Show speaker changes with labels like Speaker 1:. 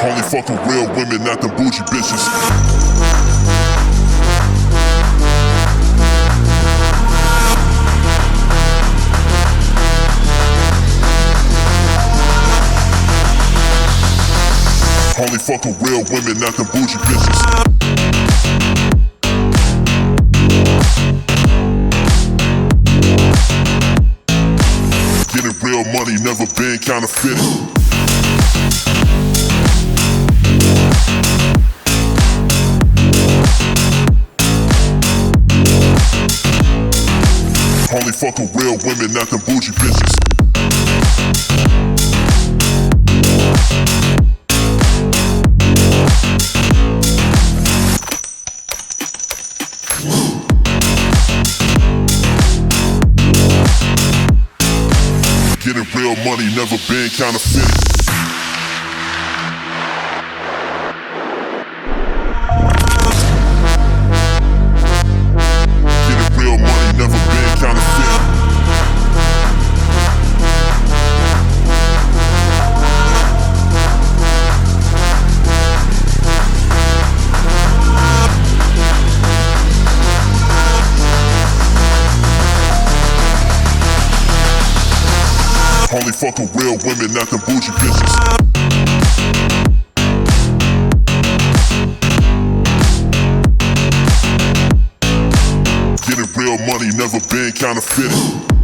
Speaker 1: Only fuck with real women, not them bougie bitches. Only fuck with real women, not them bougie bitches. Getting real money, never been counterfeited. Only fuck with real women, not them bougie bitches. Getting real money, never been counterfeited. Getting real money, never been counterfeited. Only fuck with real women, not them bougie bitches. Getting real money, never been counterfeited.